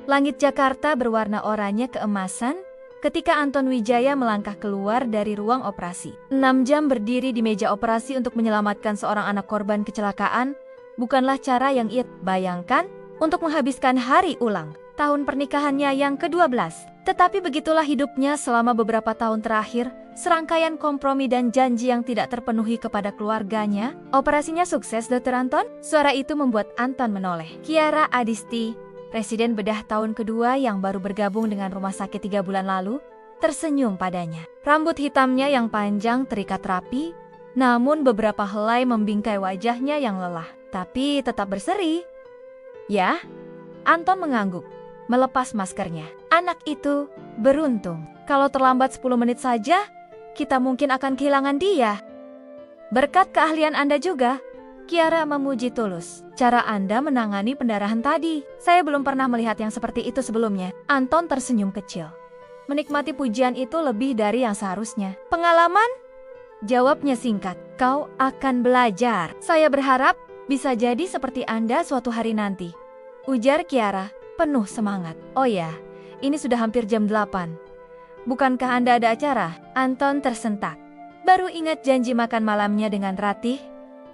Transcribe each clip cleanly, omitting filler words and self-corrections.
Langit Jakarta berwarna oranye keemasan ketika Anton Wijaya melangkah keluar dari ruang operasi. 6 jam berdiri di meja operasi untuk menyelamatkan seorang anak korban kecelakaan bukanlah cara yang ia bayangkan untuk menghabiskan hari ulang tahun pernikahannya yang ke-12. Tetapi begitulah hidupnya selama beberapa tahun terakhir, serangkaian kompromi dan janji yang tidak terpenuhi kepada keluarganya. Operasinya sukses, Dr. Anton? Suara itu membuat Anton menoleh. Kiara Adisti, Presiden bedah tahun kedua yang baru bergabung dengan rumah sakit 3 bulan lalu, tersenyum padanya. Rambut hitamnya yang panjang terikat rapi, namun beberapa helai membingkai wajahnya yang lelah, tapi tetap berseri. Ya, Anton mengangguk, melepas maskernya. Anak itu beruntung. Kalau terlambat 10 menit saja, kita mungkin akan kehilangan dia. Berkat keahlian Anda juga, Kiara memuji tulus. Cara Anda menangani pendarahan tadi, saya belum pernah melihat yang seperti itu sebelumnya. Anton tersenyum kecil. Menikmati pujian itu lebih dari yang seharusnya. Pengalaman? Jawabnya singkat. Kau akan belajar. Saya berharap bisa jadi seperti Anda suatu hari nanti. Ujar Kiara, penuh semangat. Oh ya, ini sudah hampir jam 8. Bukankah Anda ada acara? Anton tersentak. Baru ingat janji makan malamnya dengan Ratih.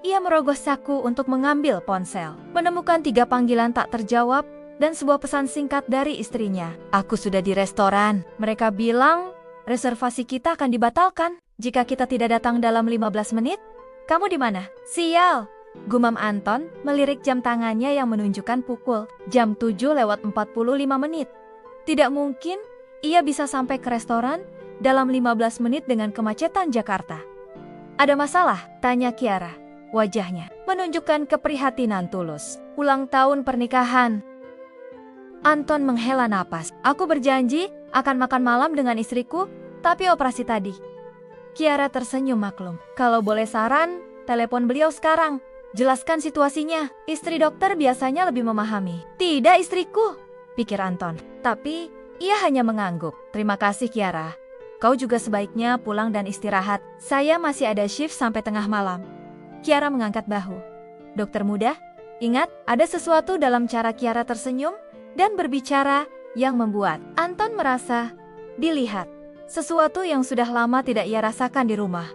Ia merogoh saku untuk mengambil ponsel. Menemukan 3 panggilan tak terjawab dan sebuah pesan singkat dari istrinya. Aku sudah di restoran. Mereka bilang reservasi kita akan dibatalkan jika kita tidak datang dalam 15 menit. Kamu di mana? Sial, gumam Anton melirik jam tangannya yang menunjukkan pukul jam 7:45. Tidak mungkin ia bisa sampai ke restoran dalam 15 menit dengan kemacetan Jakarta. Ada masalah? Tanya Kiara. Wajahnya menunjukkan keprihatinan tulus. Ulang tahun pernikahan. Anton menghela napas. Aku berjanji akan makan malam dengan istriku, tapi operasi tadi. Kiara tersenyum maklum. Kalau boleh saran, telepon beliau sekarang. Jelaskan situasinya. Istri dokter biasanya lebih memahami. Tidak istriku, pikir Anton. Tapi ia hanya mengangguk. Terima kasih Kiara. Kau juga sebaiknya pulang dan istirahat. Saya masih ada shift sampai tengah malam. Kiara mengangkat bahu. Dokter muda, ingat, ada sesuatu dalam cara Kiara tersenyum dan berbicara yang membuat Anton merasa dilihat. Sesuatu yang sudah lama tidak ia rasakan di rumah.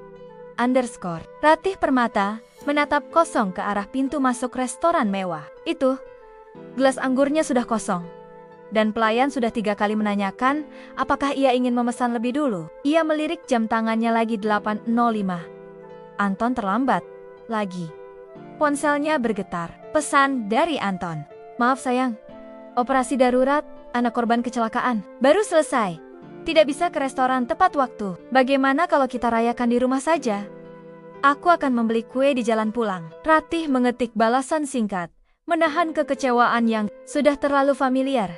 Ratih Permata menatap kosong ke arah pintu masuk restoran mewah. Itu, gelas anggurnya sudah kosong. Dan pelayan sudah 3 kali menanyakan apakah ia ingin memesan lebih dulu. Ia melirik jam tangannya lagi 8:05. Anton terlambat. Lagi. Ponselnya bergetar. Pesan dari Anton. Maaf sayang. Operasi darurat, anak korban kecelakaan. Baru selesai. Tidak bisa ke restoran tepat waktu. Bagaimana kalau kita rayakan di rumah saja? Aku akan membeli kue di jalan pulang. Ratih mengetik balasan singkat. Menahan kekecewaan yang sudah terlalu familiar.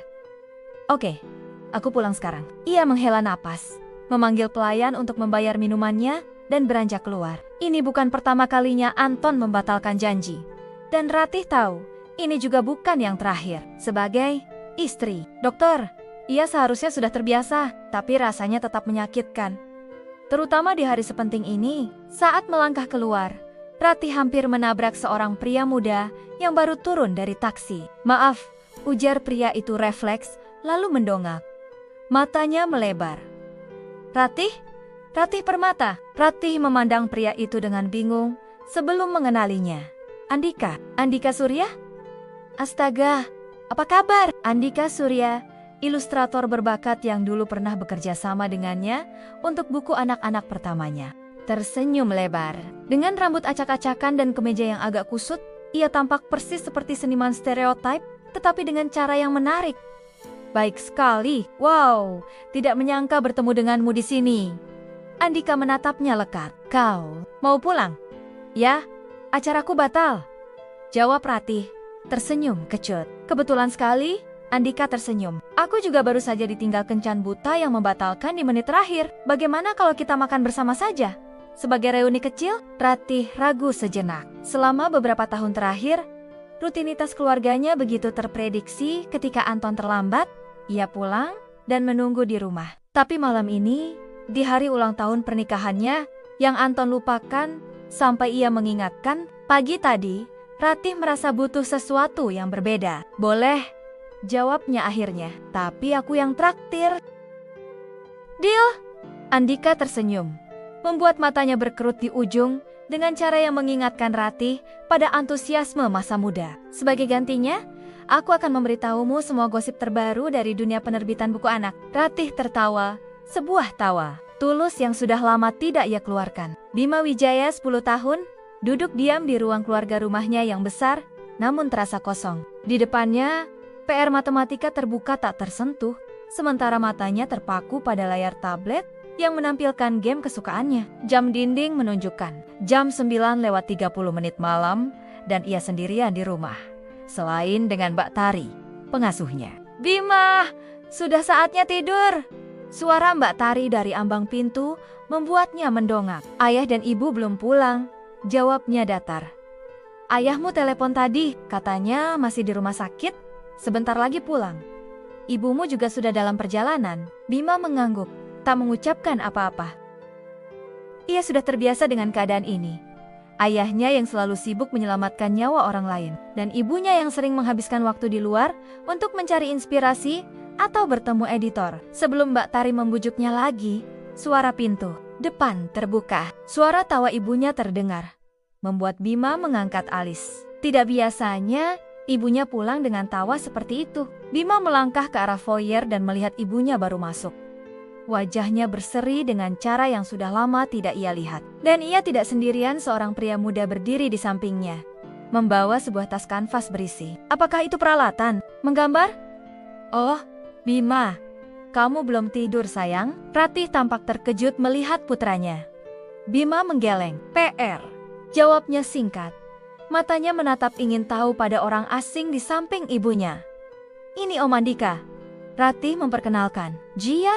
Oke, aku pulang sekarang. Ia menghela napas. Memanggil pelayan untuk membayar minumannya dan beranjak keluar. Ini bukan pertama kalinya Anton membatalkan janji. Dan Ratih tahu, ini juga bukan yang terakhir. Sebagai istri, dokter, ia seharusnya sudah terbiasa, tapi rasanya tetap menyakitkan. Terutama di hari sepenting ini, saat melangkah keluar, Ratih hampir menabrak seorang pria muda yang baru turun dari taksi. Maaf, ujar pria itu refleks, lalu mendongak. Matanya melebar. Ratih? Ratih Permata. Ratih memandang pria itu dengan bingung sebelum mengenalinya. Andika Surya? Astaga, apa kabar? Andika Surya, ilustrator berbakat yang dulu pernah bekerja sama dengannya untuk buku anak-anak pertamanya. Tersenyum lebar. Dengan rambut acak-acakan dan kemeja yang agak kusut, ia tampak persis seperti seniman stereotip, tetapi dengan cara yang menarik. Baik sekali. Wow, tidak menyangka bertemu denganmu di sini. Andika menatapnya lekat. Kau mau pulang? Ya, acaraku batal. Jawab Ratih, tersenyum kecut. Kebetulan sekali, Andika tersenyum. Aku juga baru saja ditinggal kencan buta yang membatalkan di menit terakhir. Bagaimana kalau kita makan bersama saja? Sebagai reuni kecil, Ratih ragu sejenak. Selama beberapa tahun terakhir, rutinitas keluarganya begitu terprediksi. Ketika Anton terlambat, ia pulang dan menunggu di rumah. Tapi malam ini, di hari ulang tahun pernikahannya, yang Anton lupakan sampai ia mengingatkan, pagi tadi, Ratih merasa butuh sesuatu yang berbeda. Boleh Jawabnya akhirnya. Tapi aku yang traktir. Deal? Andika tersenyum, membuat matanya berkerut di ujung dengan cara yang mengingatkan Ratih pada antusiasme masa muda. Sebagai gantinya, aku akan memberitahumu semua gosip terbaru dari dunia penerbitan buku anak. Ratih tertawa, sebuah tawa tulus yang sudah lama tidak ia keluarkan. Bima Wijaya 10 tahun, duduk diam di ruang keluarga rumahnya yang besar, namun terasa kosong. Di depannya, PR matematika terbuka tak tersentuh, sementara matanya terpaku pada layar tablet yang menampilkan game kesukaannya. Jam dinding menunjukkan jam 9:30 malam dan ia sendirian di rumah. Selain dengan Mbak Tari, pengasuhnya. Bima, sudah saatnya tidur. Suara Mbak Tari dari ambang pintu membuatnya mendongak. Ayah dan ibu belum pulang, jawabnya datar. Ayahmu telepon tadi, katanya masih di rumah sakit, sebentar lagi pulang. Ibumu juga sudah dalam perjalanan. Bima mengangguk, tak mengucapkan apa-apa. Ia sudah terbiasa dengan keadaan ini. Ayahnya yang selalu sibuk menyelamatkan nyawa orang lain, dan ibunya yang sering menghabiskan waktu di luar untuk mencari inspirasi atau bertemu editor. Sebelum Mbak Tari membujuknya lagi, suara pintu depan terbuka. Suara tawa ibunya terdengar, membuat Bima mengangkat alis. Tidak biasanya ibunya pulang dengan tawa seperti itu. Bima melangkah ke arah foyer dan melihat ibunya baru masuk. Wajahnya berseri dengan cara yang sudah lama tidak ia lihat. Dan ia tidak sendirian, seorang pria muda berdiri di sampingnya, membawa sebuah tas kanvas berisi. Apakah itu peralatan? Menggambar? Oh, Bima, kamu belum tidur sayang? Ratih tampak terkejut melihat putranya. Bima menggeleng. PR. Jawabnya singkat. Matanya menatap ingin tahu pada orang asing di samping ibunya. Ini Om Andika. Ratih memperkenalkan. Jia,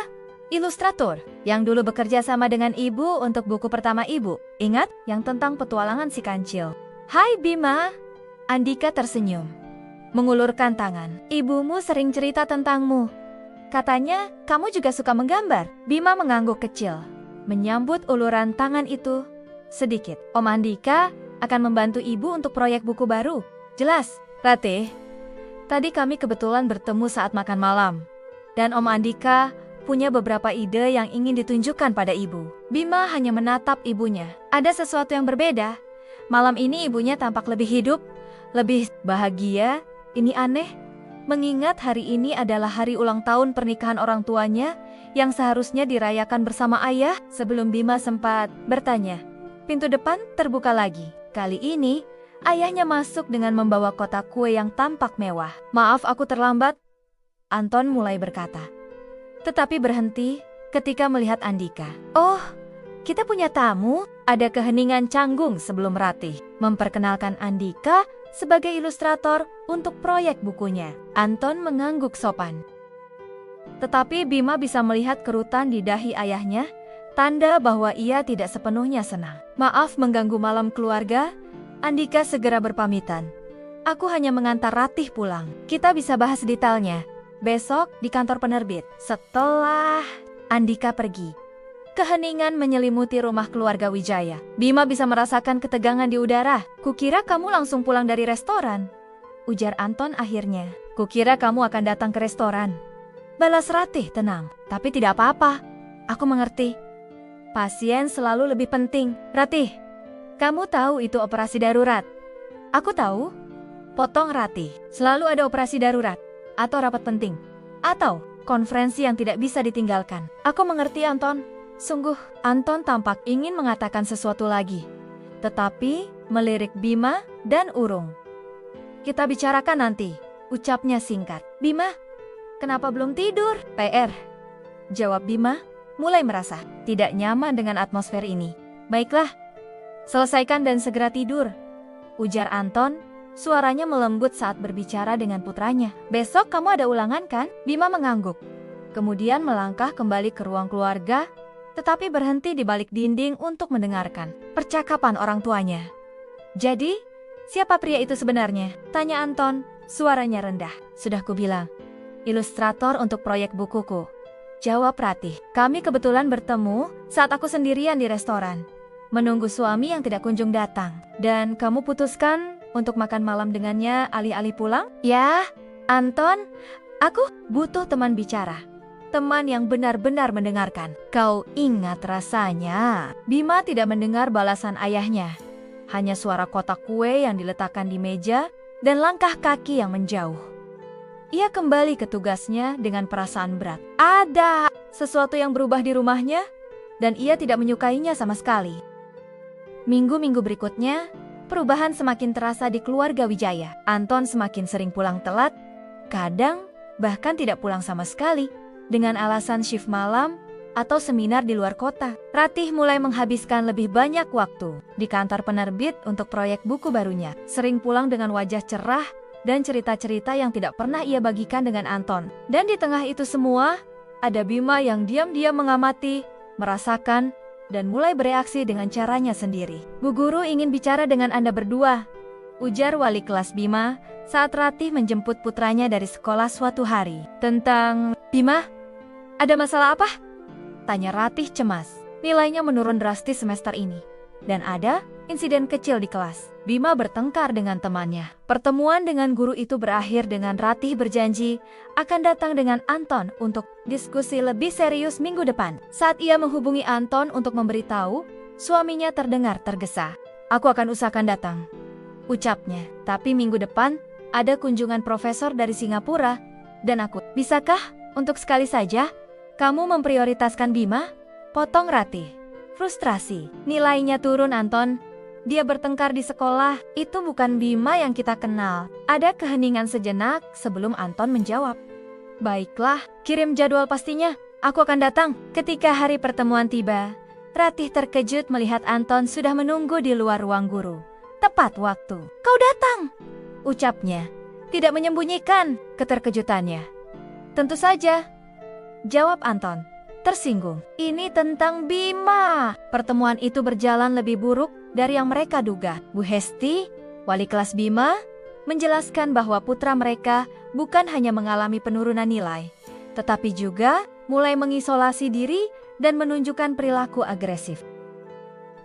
ilustrator yang dulu bekerja sama dengan ibu untuk buku pertama ibu. Ingat yang tentang petualangan si kancil. Hai Bima. Andika tersenyum, mengulurkan tangan. Ibumu sering cerita tentangmu. Katanya kamu juga suka menggambar. Bima mengangguk kecil, menyambut uluran tangan itu. Sedikit. Om Andika akan membantu ibu untuk proyek buku baru. Jelas. Ratih, tadi kami kebetulan bertemu saat makan malam. Dan Om Andika punya beberapa ide yang ingin ditunjukkan pada ibu. Bima hanya menatap ibunya. Ada sesuatu yang berbeda. Malam ini ibunya tampak lebih hidup, lebih bahagia. Ini aneh, mengingat hari ini adalah hari ulang tahun pernikahan orang tuanya yang seharusnya dirayakan bersama ayah. Sebelum Bima sempat bertanya, pintu depan terbuka lagi. Kali ini, ayahnya masuk dengan membawa kotak kue yang tampak mewah. Maaf aku terlambat, Anton mulai berkata. Tetapi berhenti ketika melihat Andika. Oh, kita punya tamu. Ada keheningan canggung sebelum Ratih memperkenalkan Andika sebagai ilustrator untuk proyek bukunya. Anton mengangguk sopan. Tetapi Bima bisa melihat kerutan di dahi ayahnya, tanda bahwa ia tidak sepenuhnya senang. Maaf mengganggu malam keluarga, Andika segera berpamitan. Aku hanya mengantar Ratih pulang. Kita bisa bahas detailnya besok di kantor penerbit. Setelah Andika pergi, keheningan menyelimuti rumah keluarga Wijaya. Bima bisa merasakan ketegangan di udara. Kukira kamu langsung pulang dari restoran, ujar Anton akhirnya. Kukira kamu akan datang ke restoran, balas Ratih tenang. Tapi tidak apa-apa, aku mengerti. Pasien selalu lebih penting. Ratih, kamu tahu itu operasi darurat. Aku tahu, potong Ratih. Selalu ada operasi darurat, atau rapat penting, atau konferensi yang tidak bisa ditinggalkan. Aku mengerti Anton. Sungguh, Anton tampak ingin mengatakan sesuatu lagi, tetapi melirik Bima dan Urung. Kita bicarakan nanti, ucapnya singkat. Bima, kenapa belum tidur? PR, jawab Bima, mulai merasa tidak nyaman dengan atmosfer ini. Baiklah, selesaikan dan segera tidur, ujar Anton. Suaranya melembut saat berbicara dengan putranya. Besok kamu ada ulangan kan? Bima mengangguk, kemudian melangkah kembali ke ruang keluarga, tetapi berhenti di balik dinding untuk mendengarkan percakapan orang tuanya. Jadi, siapa pria itu sebenarnya? Tanya Anton, suaranya rendah. Sudah kubilang, ilustrator untuk proyek bukuku, jawab Ratih. Kami kebetulan bertemu saat aku sendirian di restoran, menunggu suami yang tidak kunjung datang. Dan kamu putuskan untuk makan malam dengannya alih-alih pulang? Ya, Anton, aku butuh teman bicara. Teman yang benar-benar mendengarkan. Kau ingat rasanya? Bima tidak mendengar balasan ayahnya. Hanya suara kotak kue yang diletakkan di meja dan langkah kaki yang menjauh. Ia kembali ke tugasnya dengan perasaan berat. Ada sesuatu yang berubah di rumahnya dan ia tidak menyukainya sama sekali. Minggu-minggu berikutnya, perubahan semakin terasa di keluarga Wijaya. Anton semakin sering pulang telat, kadang bahkan tidak pulang sama sekali, dengan alasan shift malam atau seminar di luar kota. Ratih mulai menghabiskan lebih banyak waktu di kantor penerbit untuk proyek buku barunya. Sering pulang dengan wajah cerah dan cerita-cerita yang tidak pernah ia bagikan dengan Anton. Dan di tengah itu semua, ada Bima yang diam-diam mengamati, merasakan, dan mulai bereaksi dengan caranya sendiri. Bu guru ingin bicara dengan Anda berdua, ujar wali kelas Bima saat Ratih menjemput putranya dari sekolah suatu hari. Tentang Bima, ada masalah apa? Tanya Ratih cemas. Nilainya menurun drastis semester ini. Dan ada insiden kecil di kelas. Bima bertengkar dengan temannya. Pertemuan dengan guru itu berakhir dengan Ratih berjanji akan datang dengan Anton untuk diskusi lebih serius minggu depan. Saat ia menghubungi Anton untuk memberitahu, suaminya terdengar tergesa. Aku akan usahakan datang, ucapnya. Tapi minggu depan ada kunjungan profesor dari Singapura dan aku. Bisakah untuk sekali saja kamu memprioritaskan Bima? Potong Ratih. Frustrasi. Nilainya turun, Anton. Dia bertengkar di sekolah. Itu bukan Bima yang kita kenal. Ada keheningan sejenak sebelum Anton menjawab. Baiklah, kirim jadwal pastinya. Aku akan datang. Ketika hari pertemuan tiba, Ratih terkejut melihat Anton sudah menunggu di luar ruang guru. Tepat waktu. Kau datang, ucapnya. Tidak menyembunyikan keterkejutannya. Tentu saja, jawab Anton. Tersinggung. Ini tentang Bima. Pertemuan itu berjalan lebih buruk dari yang mereka duga. Bu Hesti, wali kelas Bima, menjelaskan bahwa putra mereka bukan hanya mengalami penurunan nilai, tetapi juga mulai mengisolasi diri dan menunjukkan perilaku agresif.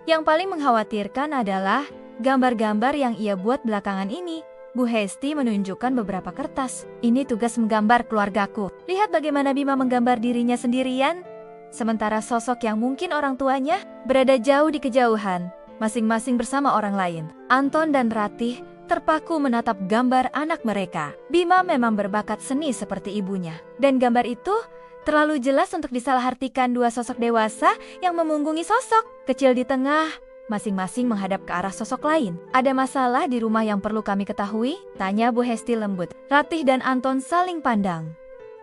Yang paling mengkhawatirkan adalah gambar-gambar yang ia buat belakangan ini. Bu Hesti menunjukkan beberapa kertas. Ini tugas menggambar keluargaku. Lihat bagaimana Bima menggambar dirinya sendirian, sementara sosok yang mungkin orang tuanya berada jauh di kejauhan, masing-masing bersama orang lain. Anton dan Ratih terpaku menatap gambar anak mereka. Bima memang berbakat seni seperti ibunya. Dan gambar itu terlalu jelas untuk disalahartikan dua sosok dewasa yang memunggungi sosok kecil di tengah, masing-masing menghadap ke arah sosok lain. Ada masalah di rumah yang perlu kami ketahui? Tanya Bu Hesti lembut. Ratih dan Anton saling pandang.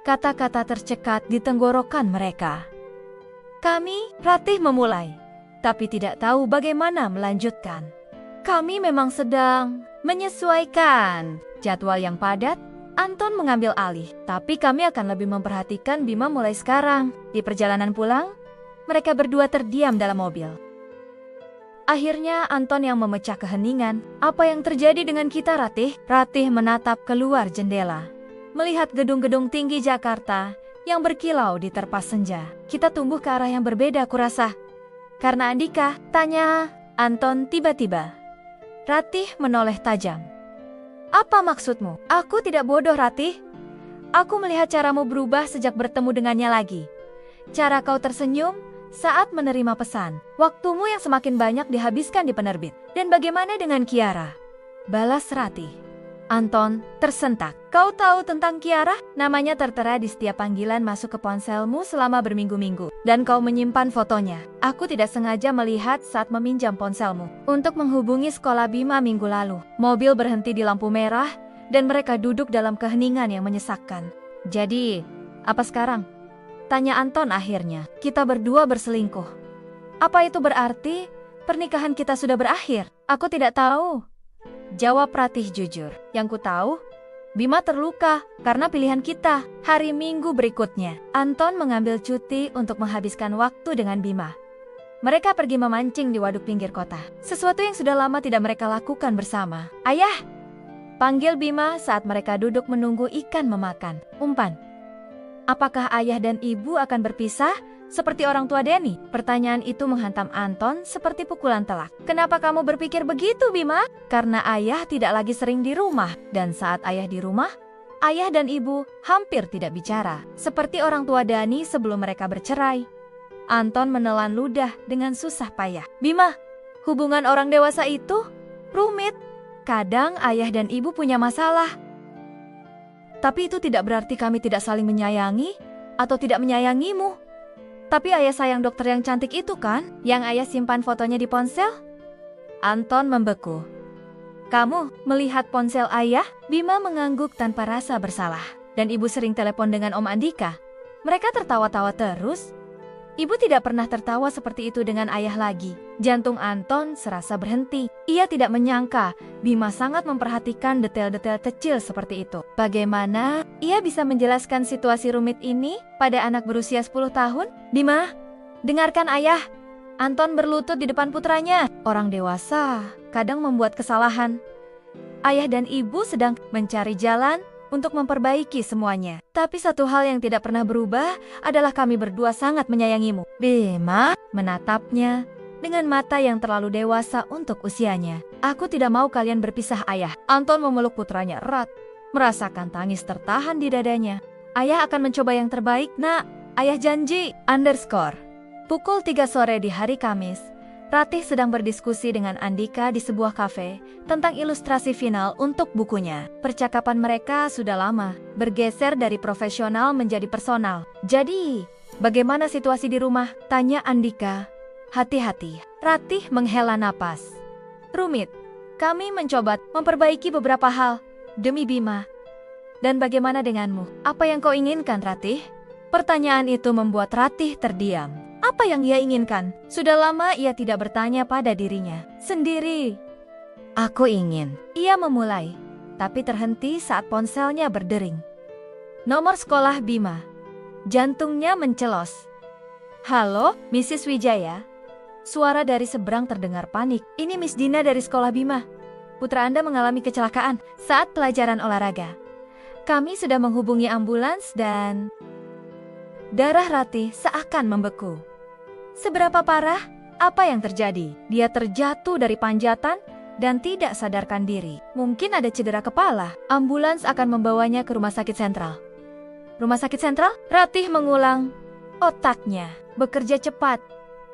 Kata-kata tercekat di tenggorokan mereka. Ratih memulai, tapi tidak tahu bagaimana melanjutkan. Kami memang sedang menyesuaikan jadwal yang padat. Anton mengambil alih, tapi kami akan lebih memperhatikan Bima mulai sekarang. Di perjalanan pulang, mereka berdua terdiam dalam mobil. Akhirnya Anton yang memecah keheningan. Apa yang terjadi dengan kita, Ratih? Ratih menatap keluar jendela, melihat gedung-gedung tinggi Jakarta yang berkilau di terpas senja. Kita tumbuh ke arah yang berbeda, kurasa. Karena Andika, tanya Anton tiba-tiba. Ratih menoleh tajam. Apa maksudmu? Aku tidak bodoh, Ratih. Aku melihat caramu berubah sejak bertemu dengannya lagi. Cara kau tersenyum saat menerima pesan. Waktumu yang semakin banyak dihabiskan di penerbit. Dan bagaimana dengan Kiara? Balas Ratih. Anton tersentak. Kau tahu tentang Kiara? Namanya tertera di setiap panggilan masuk ke ponselmu selama berminggu-minggu. Dan kau menyimpan fotonya. Aku tidak sengaja melihat saat meminjam ponselmu untuk menghubungi sekolah Bima minggu lalu. Mobil berhenti di lampu merah dan mereka duduk dalam keheningan yang menyesakkan. Jadi, apa sekarang? Tanya Anton akhirnya. Kita berdua berselingkuh. Apa itu berarti pernikahan kita sudah berakhir? Aku tidak tahu. Jawab Ratih jujur. Yang ku tahu, Bima terluka karena pilihan kita. Hari Minggu berikutnya, Anton mengambil cuti untuk menghabiskan waktu dengan Bima. Mereka pergi memancing di waduk pinggir kota. Sesuatu yang sudah lama tidak mereka lakukan bersama. Ayah! Panggil Bima saat mereka duduk menunggu ikan memakan. Umpan. Apakah ayah dan ibu akan berpisah seperti orang tua Denny? Pertanyaan itu menghantam Anton seperti pukulan telak. Kenapa kamu berpikir begitu, Bima? Karena ayah tidak lagi sering di rumah. Dan saat ayah di rumah, Ayah dan ibu hampir tidak bicara, seperti orang tua Dani sebelum mereka bercerai. Anton menelan ludah dengan susah payah. Bima, hubungan orang dewasa itu rumit. Kadang ayah dan ibu punya masalah. Tapi itu tidak berarti kami tidak saling menyayangi atau tidak menyayangimu. Tapi ayah sayang dokter yang cantik itu kan, yang ayah simpan fotonya di ponsel? Anton membeku. Kamu melihat ponsel ayah? Bima mengangguk tanpa rasa bersalah. Dan ibu sering telepon dengan Om Andika. Mereka tertawa-tawa terus. Ibu tidak pernah tertawa seperti itu dengan ayah lagi. Jantung Anton serasa berhenti. Ia tidak menyangka Bima sangat memperhatikan detail-detail kecil seperti itu. Bagaimana ia bisa menjelaskan situasi rumit ini pada anak berusia 10 tahun? Bima, dengarkan ayah. Anton berlutut di depan putranya. Orang dewasa kadang membuat kesalahan. Ayah dan ibu sedang mencari jalan untuk memperbaiki semuanya. Tapi satu hal yang tidak pernah berubah adalah kami berdua sangat menyayangimu. Bima menatapnya dengan mata yang terlalu dewasa untuk usianya. Aku tidak mau kalian berpisah, ayah. Anton memeluk putranya erat, merasakan tangis tertahan di dadanya. Ayah akan mencoba yang terbaik, nak. Ayah janji. Pukul 3 sore di hari Kamis, Ratih sedang berdiskusi dengan Andika di sebuah kafe tentang ilustrasi final untuk bukunya. Percakapan mereka sudah lama bergeser dari profesional menjadi personal. Jadi, bagaimana situasi di rumah? Tanya Andika. Hati-hati. Ratih menghela napas. Rumit. Kami mencoba memperbaiki beberapa hal demi Bima. Dan bagaimana denganmu? Apa yang kau inginkan, Ratih? Pertanyaan itu membuat Ratih terdiam. Apa yang ia inginkan? Sudah lama ia tidak bertanya pada dirinya sendiri. Aku ingin. Ia memulai, tapi terhenti saat ponselnya berdering. Nomor sekolah Bima. Jantungnya mencelos. Halo, Mrs. Wijaya. Suara dari seberang terdengar panik. Ini Miss Dina dari sekolah Bima. Putra Anda mengalami kecelakaan saat pelajaran olahraga. Kami sudah menghubungi ambulans dan... Darah Ratih seakan membeku. Seberapa parah? Apa yang terjadi? Dia terjatuh dari panjatan dan tidak sadarkan diri. Mungkin ada cedera kepala. Ambulans akan membawanya ke rumah sakit sentral. Rumah sakit sentral? Ratih mengulang. Otaknya bekerja cepat.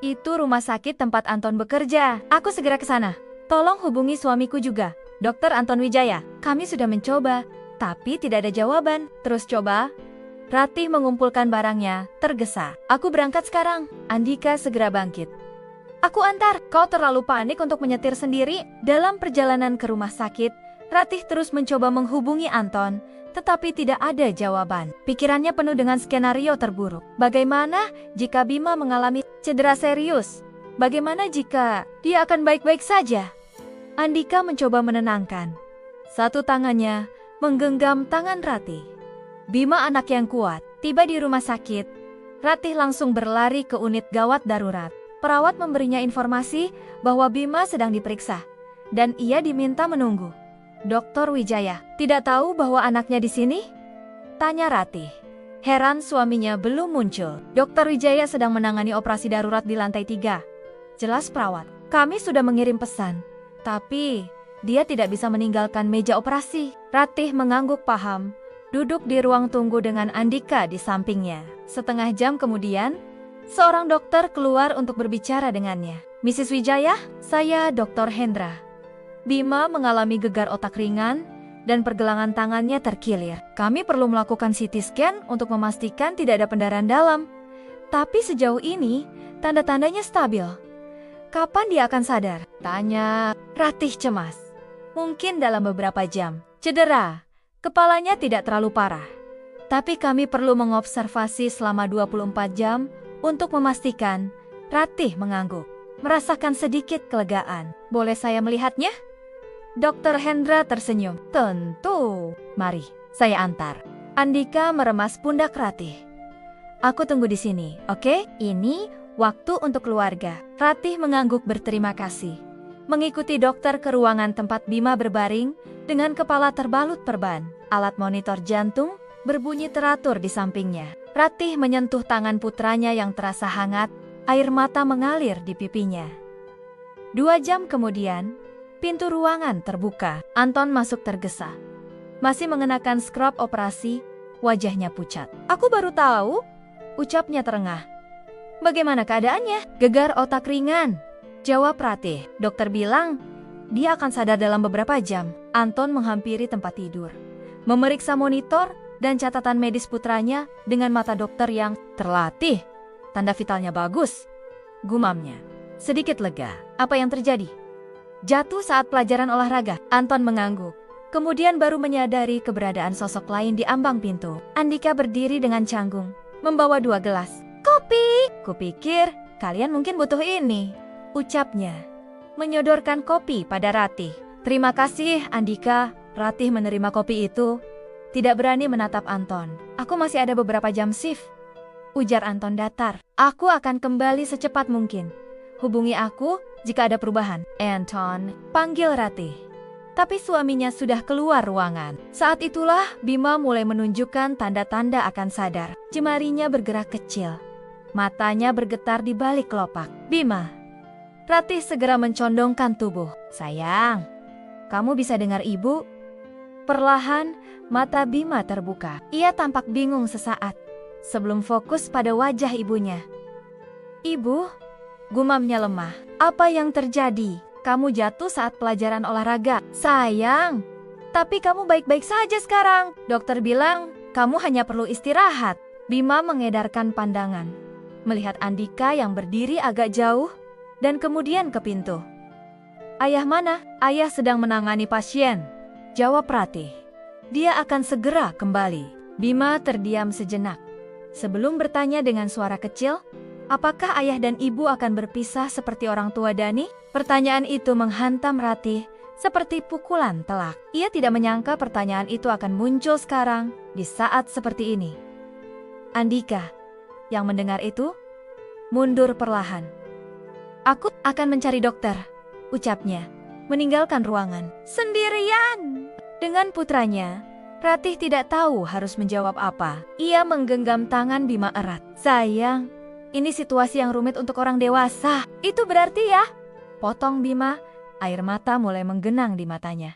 Itu rumah sakit tempat Anton bekerja. Aku segera ke sana. Tolong hubungi suamiku juga, Dr. Anton Wijaya. Kami sudah mencoba, tapi tidak ada jawaban. Terus coba. Ratih mengumpulkan barangnya, tergesa. Aku berangkat sekarang. Andika segera bangkit. Aku antar. Kau terlalu panik untuk menyetir sendiri. Dalam perjalanan ke rumah sakit, Ratih terus mencoba menghubungi Anton, tetapi tidak ada jawaban. Pikirannya penuh dengan skenario terburuk. Bagaimana jika Bima mengalami cedera serius? Bagaimana jika dia akan baik-baik saja? Andika mencoba menenangkan. Satu tangannya menggenggam tangan Ratih. Bima anak yang kuat. Tiba di rumah sakit, Ratih langsung berlari ke unit gawat darurat. Perawat memberinya informasi bahwa Bima sedang diperiksa dan ia diminta menunggu. Dr. Wijaya tidak tahu bahwa anaknya di sini? Tanya Ratih. Heran suaminya belum muncul. Dr. Wijaya sedang menangani operasi darurat di lantai 3. Jelas perawat. Kami sudah mengirim pesan, tapi dia tidak bisa meninggalkan meja operasi. Ratih mengangguk paham. Duduk di ruang tunggu dengan Andika di sampingnya. Setengah jam kemudian, seorang dokter keluar untuk berbicara dengannya. Mrs. Wijaya, saya Dr. Hendra. Bima mengalami gegar otak ringan dan pergelangan tangannya terkilir. Kami perlu melakukan CT scan untuk memastikan tidak ada pendarahan dalam. Tapi sejauh ini, tanda-tandanya stabil. Kapan dia akan sadar? Tanya Ratih cemas. Mungkin dalam beberapa jam. Cedera. Kepalanya tidak terlalu parah. Tapi kami perlu mengobservasi selama 24 jam untuk memastikan. Ratih mengangguk, merasakan sedikit kelegaan. Boleh saya melihatnya? Dr. Hendra tersenyum. Tentu. Mari, saya antar. Andika meremas pundak Ratih. Aku tunggu di sini, oke? Ini waktu untuk keluarga. Ratih mengangguk berterima kasih. Mengikuti dokter ke ruangan tempat Bima berbaring dengan kepala terbalut perban. Alat monitor jantung berbunyi teratur di sampingnya. Ratih menyentuh tangan putranya yang terasa hangat, air mata mengalir di pipinya. 2 jam kemudian, pintu ruangan terbuka. Anton masuk tergesa. Masih mengenakan scrub operasi, wajahnya pucat. Aku baru tahu, ucapnya terengah. Bagaimana keadaannya? Gegar otak ringan, jawab Ratih. Dokter bilang, dia akan sadar dalam beberapa jam. Anton menghampiri tempat tidur, memeriksa monitor dan catatan medis putranya dengan mata dokter yang terlatih. Tanda vitalnya bagus, gumamnya. Sedikit lega. Apa yang terjadi? Jatuh saat pelajaran olahraga. Anton mengangguk. Kemudian baru menyadari keberadaan sosok lain di ambang pintu. Andika berdiri dengan canggung, membawa 2 gelas. Kopi! Kupikir kalian mungkin butuh ini, ucapnya, menyodorkan kopi pada Ratih. Terima kasih, Andika. Ratih menerima kopi itu, tidak berani menatap Anton. Aku masih ada beberapa jam shift, ujar Anton datar. Aku akan kembali secepat mungkin. Hubungi aku jika ada perubahan. Anton, panggil Ratih. Tapi suaminya sudah keluar ruangan. Saat itulah Bima mulai menunjukkan tanda-tanda akan sadar. Jemarinya bergerak kecil. Matanya bergetar di balik kelopak. Bima. Ratih segera mencondongkan tubuh. Sayang, kamu bisa dengar ibu? Perlahan, mata Bima terbuka. Ia tampak bingung sesaat, sebelum fokus pada wajah ibunya. Ibu, gumamnya lemah. Apa yang terjadi? Kamu jatuh saat pelajaran olahraga. Sayang, tapi kamu baik-baik saja sekarang. Dokter bilang kamu hanya perlu istirahat. Bima mengedarkan pandangan, melihat Andika yang berdiri agak jauh, dan kemudian ke pintu. Ayah mana? Ayah sedang menangani pasien, jawab Ratih. Dia akan segera kembali. Bima terdiam sejenak, sebelum bertanya dengan suara kecil, apakah ayah dan ibu akan berpisah seperti orang tua Dani? Pertanyaan itu menghantam Ratih seperti pukulan telak. Ia tidak menyangka pertanyaan itu akan muncul sekarang di saat seperti ini. Andika, yang mendengar itu, mundur perlahan. Aku akan mencari dokter, ucapnya, meninggalkan ruangan. Sendirian! Dengan putranya, Ratih tidak tahu harus menjawab apa. Ia menggenggam tangan Bima erat. Sayang, ini situasi yang rumit untuk orang dewasa. Itu berarti ya? Potong Bima, air mata mulai menggenang di matanya.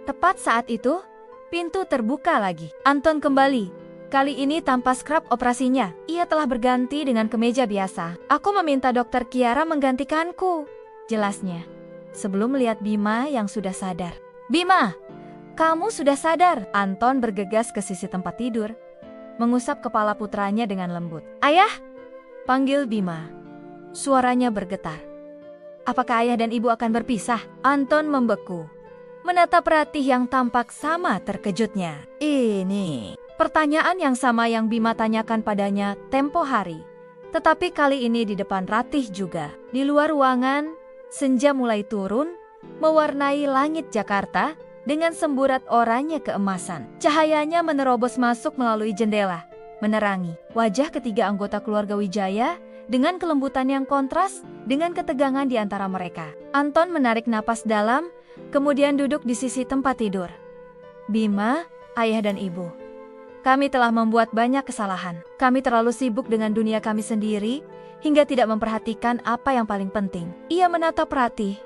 Tepat saat itu, pintu terbuka lagi. Anton kembali, kali ini tanpa scrub operasinya. Ia telah berganti dengan kemeja biasa. Aku meminta dokter Kiara menggantikanku, jelasnya, sebelum melihat Bima yang sudah sadar. Bima, kamu sudah sadar? Anton bergegas ke sisi tempat tidur, mengusap kepala putranya dengan lembut. Ayah, panggil Bima. Suaranya bergetar. Apakah ayah dan ibu akan berpisah? Anton membeku, menatap Ratih yang tampak sama terkejutnya. Ini pertanyaan yang sama yang Bima tanyakan padanya tempo hari. Tetapi kali ini di depan Ratih juga. Di luar ruangan, senja mulai turun, mewarnai langit Jakarta dengan semburat oranye keemasan. Cahayanya menerobos masuk melalui jendela, menerangi wajah ketiga anggota keluarga Wijaya dengan kelembutan yang kontras dengan ketegangan di antara mereka. Anton menarik napas dalam, kemudian duduk di sisi tempat tidur. Bima, ayah dan ibu, kami telah membuat banyak kesalahan. Kami terlalu sibuk dengan dunia kami sendiri, hingga tidak memperhatikan apa yang paling penting. Ia menatap Ratih,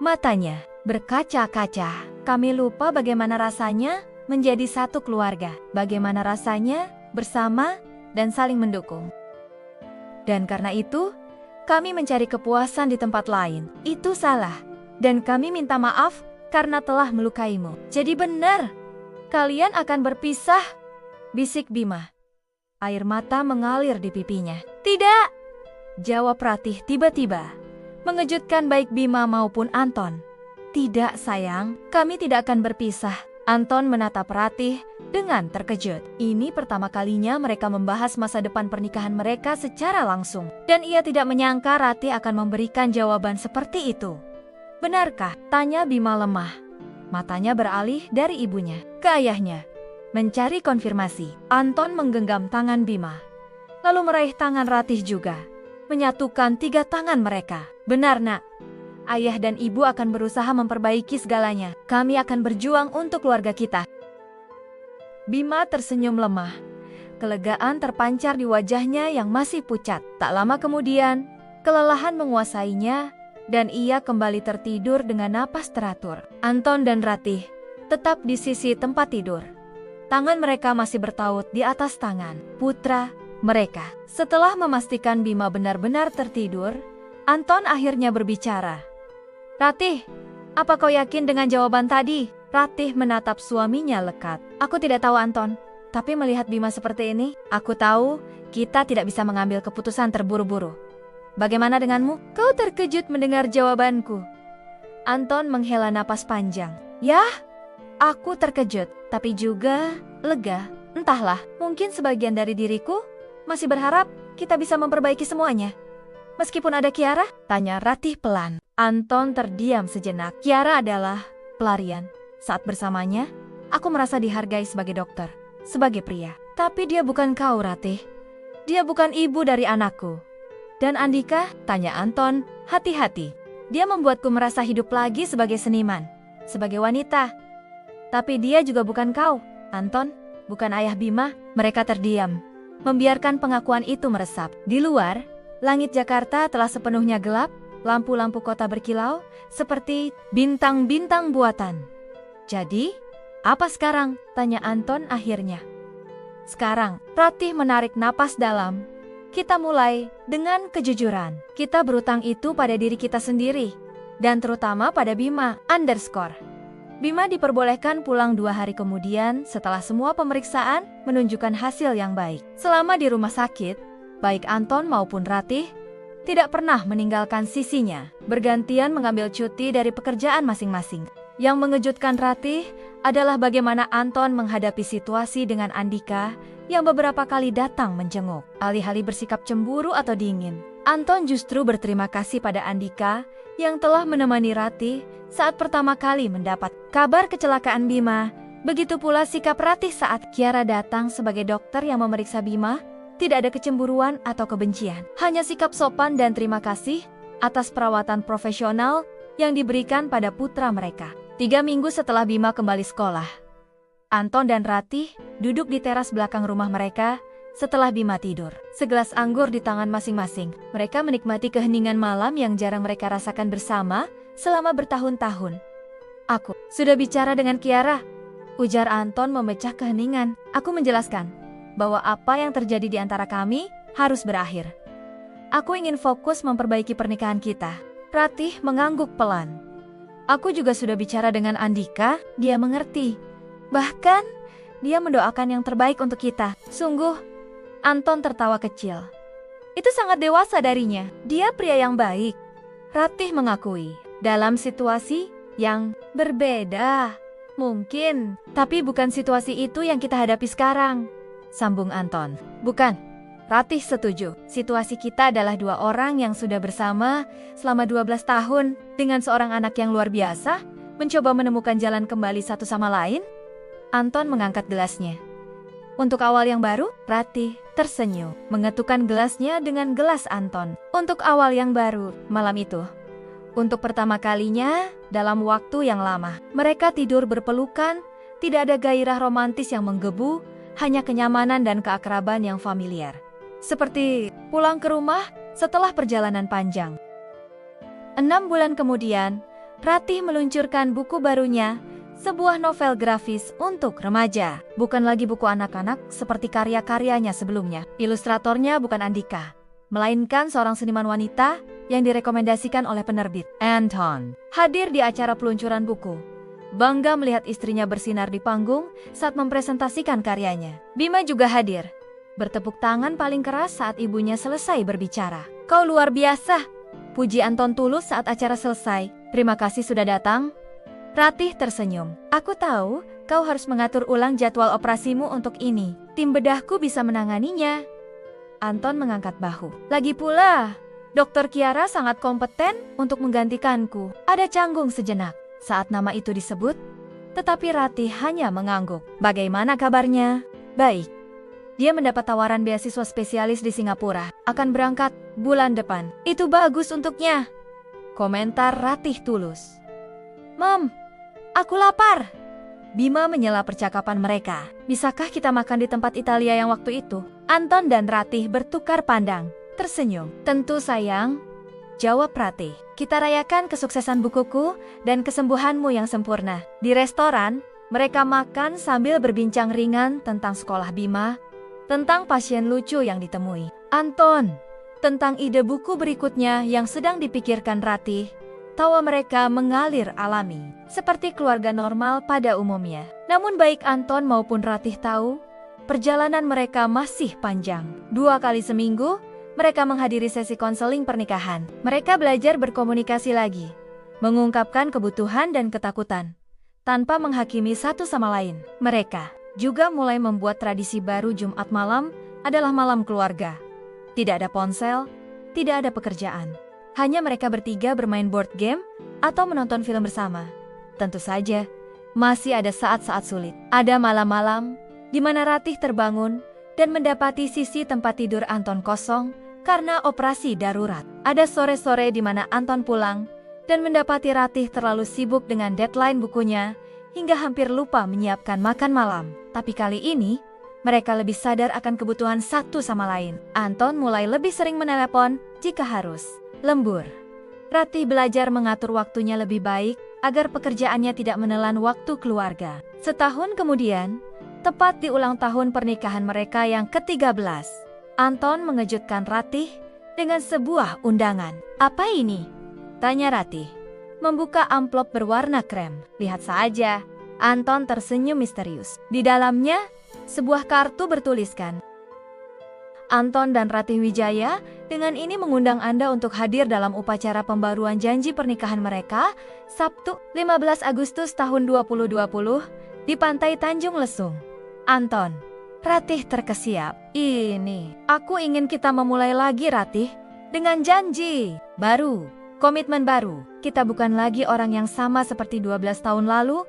matanya berkaca-kaca. Kami lupa bagaimana rasanya menjadi satu keluarga, bagaimana rasanya bersama dan saling mendukung. Dan karena itu, kami mencari kepuasan di tempat lain. Itu salah, dan kami minta maaf karena telah melukaimu. Jadi benar, kalian akan berpisah, bisik Bima. Air mata mengalir di pipinya. Tidak, jawab Ratih tiba-tiba, mengejutkan baik Bima maupun Anton. Tidak sayang, kami tidak akan berpisah. Anton menatap Ratih dengan terkejut. Ini pertama kalinya mereka membahas masa depan pernikahan mereka secara langsung. Dan ia tidak menyangka Ratih akan memberikan jawaban seperti itu. Benarkah? Tanya Bima lemah. Matanya beralih dari ibunya ke ayahnya, mencari konfirmasi. Anton menggenggam tangan Bima, lalu meraih tangan Ratih juga, menyatukan 3 tangan mereka. Benar nak, ayah dan ibu akan berusaha memperbaiki segalanya. Kami akan berjuang untuk keluarga kita. Bima tersenyum lemah. Kelegaan terpancar di wajahnya yang masih pucat. Tak lama kemudian, kelelahan menguasainya dan ia kembali tertidur dengan napas teratur. Anton dan Ratih tetap di sisi tempat tidur. Tangan mereka masih bertaut di atas tangan putra mereka. Setelah memastikan Bima benar-benar tertidur, Anton akhirnya berbicara. "Ratih, apa kau yakin dengan jawaban tadi?" Ratih menatap suaminya lekat. "Aku tidak tahu, Anton. Tapi melihat Bima seperti ini, aku tahu kita tidak bisa mengambil keputusan terburu-buru. Bagaimana denganmu?" "Kau terkejut mendengar jawabanku." Anton menghela napas panjang. "Yah, aku terkejut, tapi juga lega. Entahlah, mungkin sebagian dari diriku masih berharap kita bisa memperbaiki semuanya. Meskipun ada Kiara?" tanya Ratih pelan. Anton terdiam sejenak. "Kiara adalah pelarian. Saat bersamanya, aku merasa dihargai sebagai dokter, sebagai pria. Tapi dia bukan kau, Ratih. Dia bukan ibu dari anakku." "Dan Andika?" tanya Anton, hati-hati. "Dia membuatku merasa hidup lagi sebagai seniman, sebagai wanita. Tapi dia juga bukan kau, Anton, bukan ayah Bima." Mereka terdiam, membiarkan pengakuan itu meresap. Di luar, langit Jakarta telah sepenuhnya gelap, lampu-lampu kota berkilau, seperti bintang-bintang buatan. "Jadi, apa sekarang?" tanya Anton akhirnya. "Sekarang," Ratih menarik napas dalam. "Kita mulai dengan kejujuran. Kita berutang itu pada diri kita sendiri, dan terutama pada Bima _." Bima diperbolehkan pulang 2 hari kemudian setelah semua pemeriksaan menunjukkan hasil yang baik. Selama di rumah sakit, baik Anton maupun Ratih tidak pernah meninggalkan sisinya, bergantian mengambil cuti dari pekerjaan masing-masing. Yang mengejutkan Ratih adalah bagaimana Anton menghadapi situasi dengan Andika yang beberapa kali datang menjenguk. Alih-alih bersikap cemburu atau dingin, Anton justru berterima kasih pada Andika yang telah menemani Ratih saat pertama kali mendapat kabar kecelakaan Bima. Begitu pula sikap Ratih saat Kiara datang sebagai dokter yang memeriksa Bima. Tidak ada kecemburuan atau kebencian, hanya sikap sopan dan terima kasih atas perawatan profesional yang diberikan pada putra mereka. 3 minggu setelah Bima kembali sekolah, Anton dan Ratih duduk di teras belakang rumah mereka setelah Bima tidur. Segelas anggur di tangan masing-masing, mereka menikmati keheningan malam yang jarang mereka rasakan bersama selama bertahun-tahun. "Aku sudah bicara dengan Kiara," ujar Anton memecah keheningan. "Aku menjelaskan bahwa apa yang terjadi di antara kami harus berakhir. Aku ingin fokus memperbaiki pernikahan kita." Ratih mengangguk pelan. "Aku juga sudah bicara dengan Andika, dia mengerti. Bahkan, dia mendoakan yang terbaik untuk kita." "Sungguh," Anton tertawa kecil. "Itu sangat dewasa darinya. Dia pria yang baik." Ratih mengakui, dalam situasi yang berbeda. "Mungkin, tapi bukan situasi itu yang kita hadapi sekarang," sambung Anton. "Bukan," Ratih setuju. "Situasi kita adalah 2 orang yang sudah bersama selama 12 tahun dengan seorang anak yang luar biasa, mencoba menemukan jalan kembali satu sama lain." Anton mengangkat gelasnya. "Untuk awal yang baru?" Ratih tersenyum, mengetukkan gelasnya dengan gelas Anton. "Untuk awal yang baru." Malam itu, untuk pertama kalinya dalam waktu yang lama, mereka tidur berpelukan, tidak ada gairah romantis yang menggebu, hanya kenyamanan dan keakraban yang familiar. Seperti pulang ke rumah setelah perjalanan panjang. 6 bulan kemudian, Ratih meluncurkan buku barunya, sebuah novel grafis untuk remaja. Bukan lagi buku anak-anak seperti karya-karyanya sebelumnya. Ilustratornya bukan Andika, melainkan seorang seniman wanita yang direkomendasikan oleh penerbit. Anton hadir di acara peluncuran buku, bangga melihat istrinya bersinar di panggung saat mempresentasikan karyanya. Bima juga hadir, bertepuk tangan paling keras saat ibunya selesai berbicara. "Kau luar biasa," puji Anton tulus saat acara selesai. "Terima kasih sudah datang." Ratih tersenyum. "Aku tahu kau harus mengatur ulang jadwal operasimu untuk ini. Tim bedahku bisa menanganinya." Anton mengangkat bahu. "Lagi pula, Dokter Kiara sangat kompeten untuk menggantikanku." Ada canggung sejenak saat nama itu disebut, tetapi Ratih hanya mengangguk. "Bagaimana kabarnya?" "Baik. Dia mendapat tawaran beasiswa spesialis di Singapura. Akan berangkat bulan depan." "Itu bagus untuknya," komentar Ratih tulus. "Mam, aku lapar." Bima menyela percakapan mereka. "Bisakah kita makan di tempat Italia yang waktu itu?" Anton dan Ratih bertukar pandang, tersenyum. "Tentu sayang," jawab Ratih. "Kita rayakan kesuksesan bukuku dan kesembuhanmu yang sempurna di restoran Mereka makan sambil berbincang ringan tentang sekolah Bima, tentang pasien lucu yang ditemui Anton, tentang ide buku berikutnya yang sedang dipikirkan Ratih. Tawa mereka mengalir alami, seperti keluarga normal pada umumnya. Namun baik Anton maupun Ratih tahu, perjalanan mereka masih panjang. 2 kali seminggu, mereka menghadiri sesi konseling pernikahan. Mereka belajar berkomunikasi lagi, mengungkapkan kebutuhan dan ketakutan, tanpa menghakimi satu sama lain. Mereka juga mulai membuat tradisi baru. Jumat malam adalah malam keluarga. Tidak ada ponsel, tidak ada pekerjaan. Hanya mereka bertiga bermain board game atau menonton film bersama. Tentu saja, masih ada saat-saat sulit. Ada malam-malam di mana Ratih terbangun dan mendapati sisi tempat tidur Anton kosong karena operasi darurat. Ada sore-sore di mana Anton pulang dan mendapati Ratih terlalu sibuk dengan deadline bukunya hingga hampir lupa menyiapkan makan malam. Tapi kali ini, mereka lebih sadar akan kebutuhan satu sama lain. Anton mulai lebih sering menelepon jika harus. Lembur. Ratih belajar mengatur waktunya lebih baik agar pekerjaannya tidak menelan waktu keluarga. Setahun kemudian, tepat di ulang tahun pernikahan mereka yang ke-13, Anton mengejutkan Ratih dengan sebuah undangan. "Apa ini?" tanya Ratih, membuka amplop berwarna krem. "Lihat saja." Anton tersenyum misterius. Di dalamnya, sebuah kartu bertuliskan, "Anton dan Ratih Wijaya dengan ini mengundang Anda untuk hadir dalam upacara pembaruan janji pernikahan mereka Sabtu 15 Agustus tahun 2020 di Pantai Tanjung Lesung." Anton. Ratih terkesiap. "Ini, aku ingin kita memulai lagi Ratih, dengan janji baru, komitmen baru. Kita bukan lagi orang yang sama seperti 12 tahun lalu,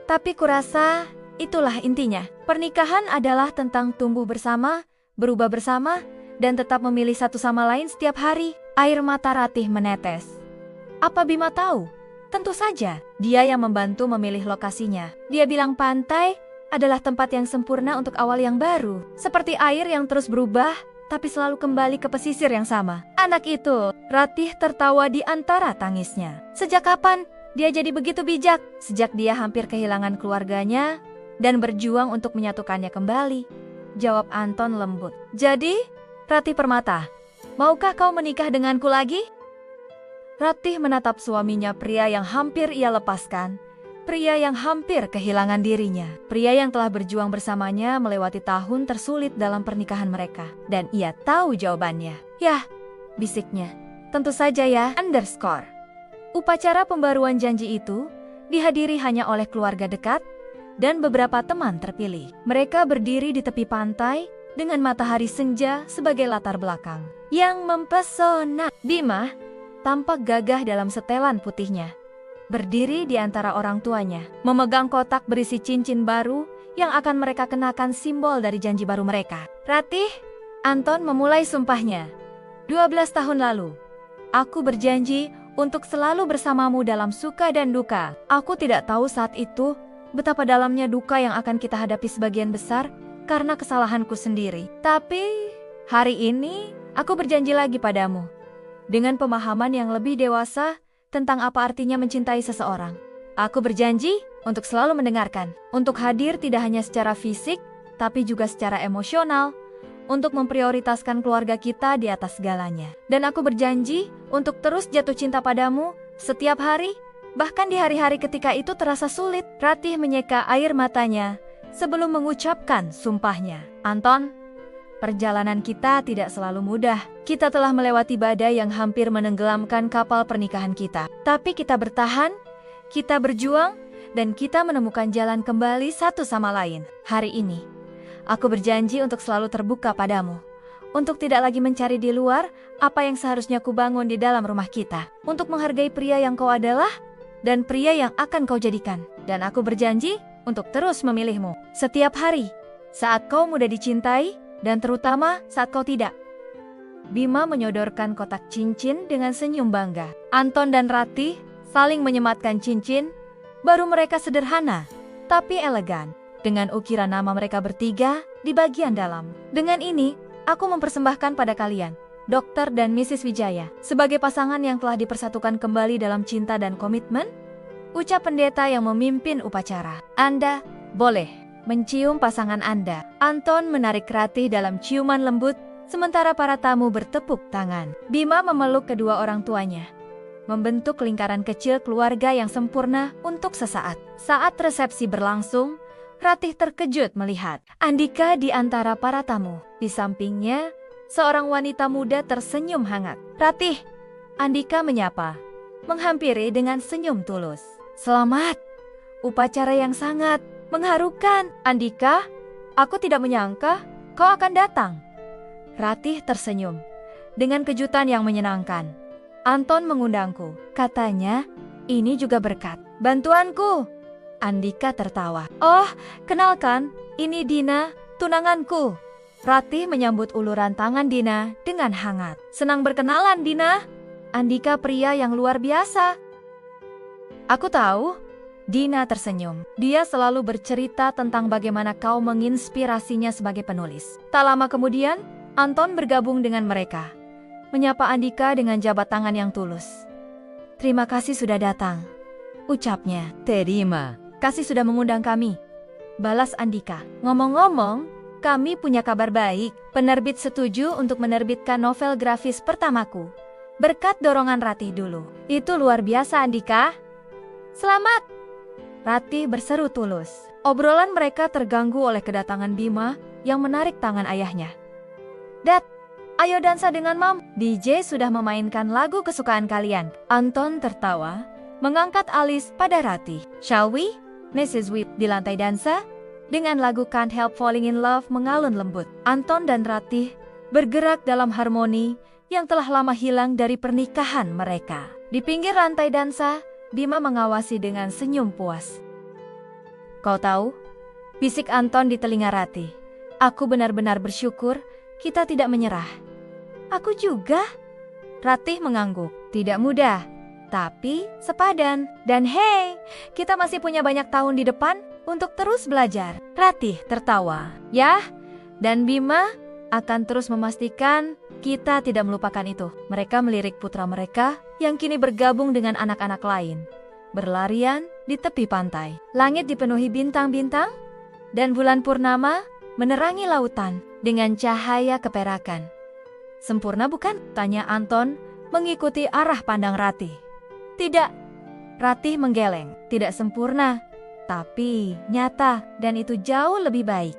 tapi kurasa itulah intinya. Pernikahan adalah tentang tumbuh bersama, berubah bersama, dan tetap memilih satu sama lain setiap hari." Air mata Ratih menetes. Apa Bima tahu? Tentu saja, dia yang membantu memilih lokasinya. Dia bilang pantai adalah tempat yang sempurna untuk awal yang baru. Seperti air yang terus berubah, tapi selalu kembali ke pesisir yang sama. Anak itu, Ratih tertawa di antara tangisnya. Sejak kapan dia jadi begitu bijak? Sejak dia hampir kehilangan keluarganya dan berjuang untuk menyatukannya kembali, jawab Anton lembut. "Jadi, Ratih Permata, maukah kau menikah denganku lagi?" Ratih menatap suaminya, pria yang hampir ia lepaskan, pria yang hampir kehilangan dirinya, pria yang telah berjuang bersamanya melewati tahun tersulit dalam pernikahan mereka. Dan ia tahu jawabannya. "Yah," bisiknya, "tentu saja ya." Upacara pembaruan janji itu dihadiri hanya oleh keluarga dekat dan beberapa teman terpilih. Mereka berdiri di tepi pantai dengan matahari senja sebagai latar belakang yang mempesona. Bima tampak gagah dalam setelan putihnya, berdiri di antara orang tuanya, memegang kotak berisi cincin baru yang akan mereka kenakan, simbol dari janji baru mereka. "Ratih," Anton memulai sumpahnya, "12 tahun lalu, aku berjanji untuk selalu bersamamu dalam suka dan duka. Aku tidak tahu saat itu betapa dalamnya duka yang akan kita hadapi sebagian besar karena kesalahanku sendiri. Tapi hari ini aku berjanji lagi padamu, dengan pemahaman yang lebih dewasa tentang apa artinya mencintai seseorang. Aku berjanji untuk selalu mendengarkan, untuk hadir tidak hanya secara fisik, tapi juga secara emosional, untuk memprioritaskan keluarga kita di atas segalanya. Dan aku berjanji untuk terus jatuh cinta padamu setiap hari, bahkan di hari-hari ketika itu terasa sulit." Ratih menyeka air matanya sebelum mengucapkan sumpahnya. "Anton, perjalanan kita tidak selalu mudah. Kita telah melewati badai yang hampir menenggelamkan kapal pernikahan kita. Tapi kita bertahan, kita berjuang, dan kita menemukan jalan kembali satu sama lain. Hari ini, aku berjanji untuk selalu terbuka padamu, untuk tidak lagi mencari di luar apa yang seharusnya kubangun di dalam rumah kita, untuk menghargai pria yang kau adalah dan pria yang akan kau jadikan. Dan aku berjanji untuk terus memilihmu setiap hari, saat kau mudah dicintai, dan terutama saat kau tidak." Bima menyodorkan kotak cincin dengan senyum bangga. Anton dan Ratih saling menyematkan cincin, baru mereka sederhana, tapi elegan, dengan ukiran nama mereka bertiga di bagian dalam. "Dengan ini, aku mempersembahkan pada kalian, Dr. dan Mrs. Wijaya, sebagai pasangan yang telah dipersatukan kembali dalam cinta dan komitmen, ucap pendeta yang memimpin upacara. Anda boleh mencium pasangan Anda. Anton menarik Ratih dalam ciuman lembut, sementara para tamu bertepuk tangan. Bima memeluk kedua orang tuanya, membentuk lingkaran kecil keluarga yang sempurna untuk sesaat. Saat resepsi berlangsung, Ratih terkejut melihat Andika di antara para tamu. Di sampingnya, seorang wanita muda tersenyum hangat. "Ratih," Andika menyapa, menghampiri dengan senyum tulus. "Selamat. Upacara yang sangat mengharukan." "Andika, aku tidak menyangka kau akan datang." Ratih tersenyum dengan kejutan yang menyenangkan. "Anton mengundangku. Katanya, ini juga berkat bantuanku." Andika tertawa. "Oh, kenalkan, ini Dina, tunanganku." Ratih menyambut uluran tangan Dina dengan hangat. "Senang berkenalan, Dina." Andika pria yang luar biasa. "Aku tahu." Dina tersenyum. Dia selalu bercerita tentang bagaimana kau menginspirasinya sebagai penulis. Tak lama kemudian, Anton bergabung dengan mereka, menyapa Andika dengan jabat tangan yang tulus. "Terima kasih sudah datang," ucapnya. "Terima kasih sudah mengundang kami," balas Andika. "Ngomong-ngomong, kami punya kabar baik. Penerbit setuju untuk menerbitkan novel grafis pertamaku. Berkat dorongan Ratih dulu." "Itu luar biasa, Andika." "Selamat!" Ratih berseru tulus. Obrolan mereka terganggu oleh kedatangan Bima yang menarik tangan ayahnya. "Dad, ayo dansa dengan Mam. DJ sudah memainkan lagu kesukaan kalian." Anton tertawa, mengangkat alis pada Ratih. "Shall we, Mrs. Whip?" Di lantai dansa, dengan lagu Can't Help Falling in Love mengalun lembut. Anton dan Ratih bergerak dalam harmoni yang telah lama hilang dari pernikahan mereka. Di pinggir rantai dansa, Bima mengawasi dengan senyum puas. "Kau tahu?" bisik Anton di telinga Ratih. "Aku benar-benar bersyukur kita tidak menyerah." "Aku juga." Ratih mengangguk. "Tidak mudah, tapi sepadan. Dan hei, kita masih punya banyak tahun di depan untuk terus belajar." Ratih tertawa. "Yah, dan Bima akan terus memastikan kita tidak melupakan itu." Mereka melirik putra mereka yang kini bergabung dengan anak-anak lain, berlarian di tepi pantai. Langit dipenuhi bintang-bintang, dan bulan purnama menerangi lautan dengan cahaya keperakan. "Sempurna bukan?" tanya Anton mengikuti arah pandang Ratih. "Tidak." Ratih menggeleng. "Tidak sempurna, tapi nyata, dan itu jauh lebih baik."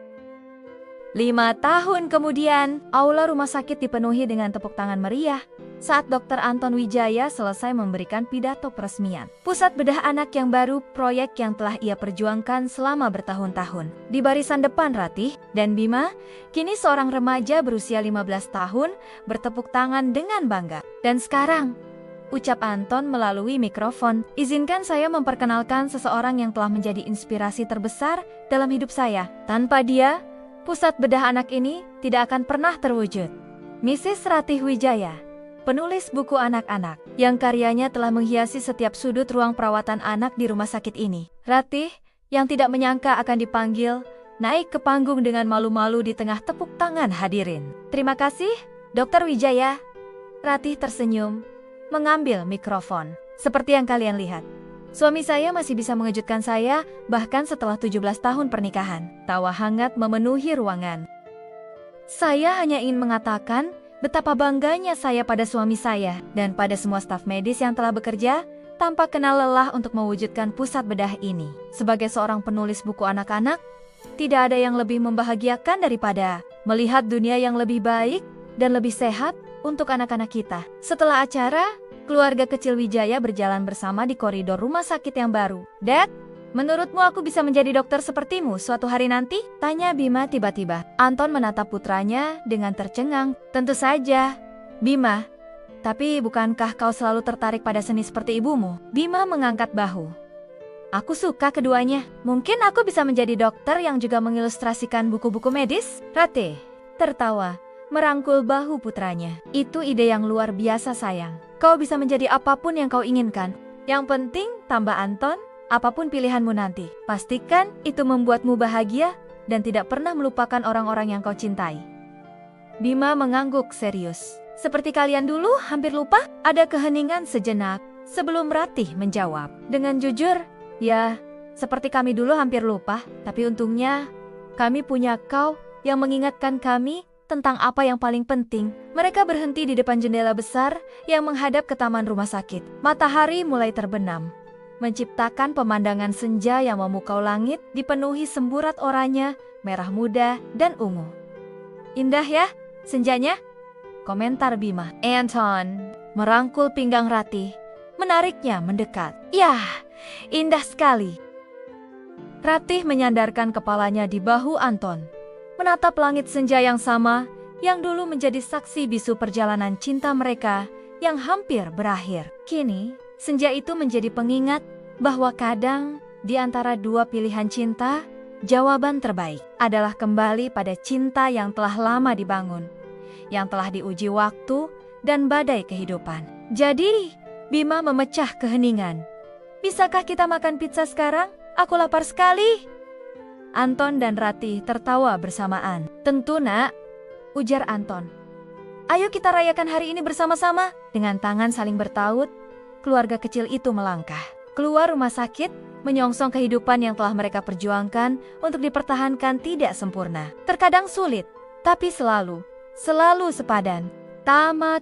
5 tahun kemudian, aula rumah sakit dipenuhi dengan tepuk tangan meriah saat Dr. Anton Wijaya selesai memberikan pidato peresmian. Pusat Bedah Anak yang baru, proyek yang telah ia perjuangkan selama bertahun-tahun. Di barisan depan Ratih dan Bima, kini seorang remaja berusia 15 tahun bertepuk tangan dengan bangga. "Dan sekarang," ucap Anton melalui mikrofon, "izinkan saya memperkenalkan seseorang yang telah menjadi inspirasi terbesar dalam hidup saya. Tanpa dia, Pusat Bedah Anak ini tidak akan pernah terwujud." Mrs. Ratih Wijaya, penulis buku anak-anak, yang karyanya telah menghiasi setiap sudut ruang perawatan anak di rumah sakit ini. Ratih, yang tidak menyangka akan dipanggil, naik ke panggung dengan malu-malu di tengah tepuk tangan hadirin. "Terima kasih, Dr. Wijaya." Ratih tersenyum, mengambil mikrofon. "Seperti yang kalian lihat, suami saya masih bisa mengejutkan saya bahkan setelah 17 tahun pernikahan." Tawa hangat memenuhi ruangan. "Saya hanya ingin mengatakan betapa bangganya saya pada suami saya dan pada semua staf medis yang telah bekerja tanpa kenal lelah untuk mewujudkan pusat bedah ini. Sebagai seorang penulis buku anak-anak, tidak ada yang lebih membahagiakan daripada melihat dunia yang lebih baik dan lebih sehat untuk anak-anak kita." Setelah acara, keluarga kecil Wijaya berjalan bersama di koridor rumah sakit yang baru. "Dad, menurutmu aku bisa menjadi dokter sepertimu suatu hari nanti?" tanya Bima tiba-tiba. Anton menatap putranya dengan tercengang. "Tentu saja, Bima. Tapi bukankah kau selalu tertarik pada seni seperti ibumu?" Bima mengangkat bahu. "Aku suka keduanya. Mungkin aku bisa menjadi dokter yang juga mengilustrasikan buku-buku medis?" Ratih tertawa, merangkul bahu putranya. "Itu ide yang luar biasa, sayang. Kau bisa menjadi apapun yang kau inginkan. Yang penting," tambah Anton, "apapun pilihanmu nanti, pastikan itu membuatmu bahagia dan tidak pernah melupakan orang-orang yang kau cintai." Bima mengangguk serius. "Seperti kalian dulu hampir lupa?" Ada keheningan sejenak Sebelum Ratih menjawab, dengan jujur, ya, seperti kami dulu hampir lupa, tapi untungnya kami punya kau yang mengingatkan kami tentang apa yang paling penting. Mereka berhenti di depan jendela besar yang menghadap ke taman rumah sakit. Matahari mulai terbenam, menciptakan pemandangan senja yang memukau langit dipenuhi semburat oranye, merah muda, dan ungu. Indah ya, senjanya? Komentar Bima. Anton merangkul pinggang Ratih, menariknya mendekat. Yah, indah sekali. Ratih menyandarkan kepalanya di bahu Anton, menatap langit senja yang sama yang dulu menjadi saksi bisu perjalanan cinta mereka yang hampir berakhir. Kini, senja itu menjadi pengingat bahwa kadang di antara dua pilihan cinta, jawaban terbaik adalah kembali pada cinta yang telah lama dibangun, yang telah diuji waktu dan badai kehidupan. Jadi, Bima memecah keheningan. Bisakah kita makan pizza sekarang? Aku lapar sekali. Anton dan Ratih tertawa bersamaan. Tentu nak, ujar Anton. Ayo kita rayakan hari ini bersama-sama. Dengan tangan saling bertaut, keluarga kecil itu melangkah keluar rumah sakit, menyongsong kehidupan yang telah mereka perjuangkan untuk dipertahankan tidak sempurna. Terkadang sulit, tapi selalu sepadan. Tamat.